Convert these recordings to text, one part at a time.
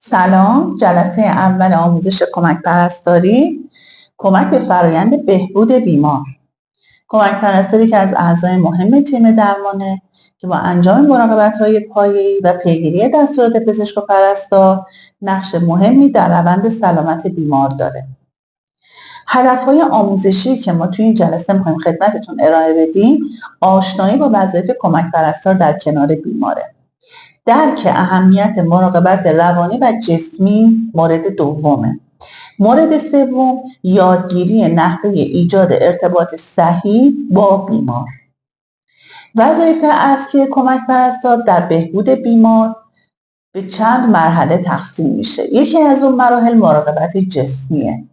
سلام. جلسه اول آموزش کمک پرستاری، کمک به فرایند بهبود بیمار. کمک پرستاری که از اعضای مهم تیم درمانه که با انجام مراقبت‌های پایه‌ای و پیگیری دستورات پزشک و پرستار نقش مهمی در روند سلامت بیمار داره. هدف‌های آموزشی که ما توی این جلسه می‌خوایم خدمتتون ارائه بدیم، آشنایی با وظایف کمک پرستار در کنار بیماره. درک اهمیت مراقبت روانی و جسمی مورد دومه. مورد سوم، یادگیری نحوه ایجاد ارتباط صحیح با بیمار. وظایف اصلی کمک پرستار در بهبود بیمار به چند مرحله تقسیم میشه. یکی از اون مراحل مراقبت جسمیه.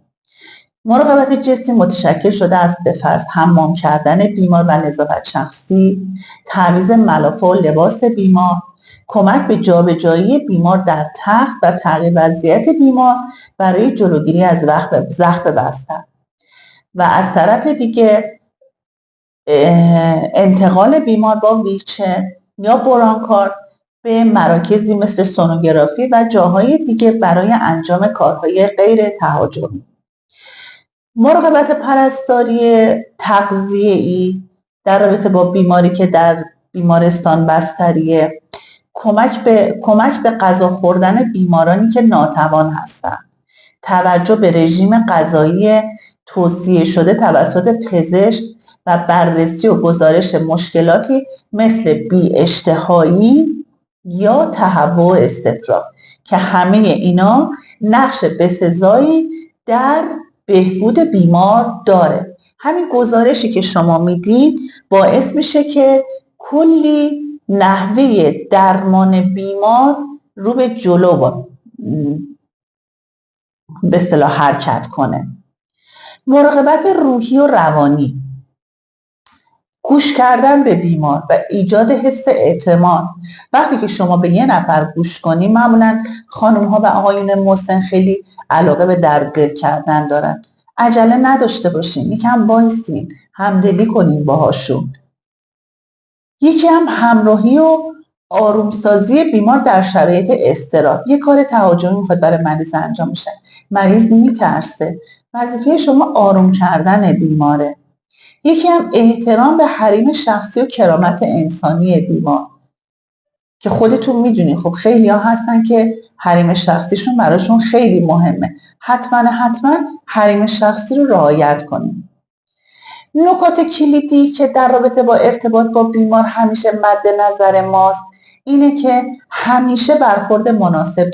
مراقبت جسمی متشکل شده از به فرض حمام کردن بیمار و نظافت شخصی، تعویض ملافه و لباس بیمار، کمک به جابجایی بیمار در تخت و تغییر وضعیت بیمار برای جلوگیری از زخم بستر و از طرف دیگه انتقال بیمار با ویلچر یا برانکارد به مراکزی مثل سونوگرافی و جاهای دیگه برای انجام کارهای غیر تهاجمی. مراقبت پرستاری تغذیه‌ای در رابطه با بیماری که در بیمارستان بستریه، کمک به غذا خوردن بیمارانی که ناتوان هستند، توجه به رژیم غذایی توصیه شده توسط پزشک و بررسی و گزارش مشکلاتی مثل بی‌اشتهایی یا تهوع استفراغ که همه اینا نقش بسزایی در بهبود بیمار داره. همین گزارشی که شما میدید باعث میشه که کلی نحوه درمان بیمار رو به جلو به اصطلاح حرکت کنه. مراقبت روحی و روانی، گوش کردن به بیمار و ایجاد حس اعتماد. وقتی که شما به یه نفر گوش کنی، معمولا خانم ها و آقایون مسن خیلی علاقه به درد کردن دارن. عجله نداشته باشین، یکم وایسین، همدلی کنین باهاشون. یکی هم همراهی و آرومسازی بیمار در شرایط اضطراب. یه کار تهاجمی میخواد برای مریض انجام میشه، مریض میترسه، وظیفه شما آروم کردن بیماره. یکی هم احترام به حریم شخصی و کرامت انسانی بیمار که خودتون میدونین خب خیلی ها هستن که حریم شخصیشون براشون خیلی مهمه. حتما حریم شخصی رو رعایت کنین. نکات کلیدی که در رابطه با ارتباط با بیمار همیشه مد نظر ماست اینه که همیشه برخورد مناسب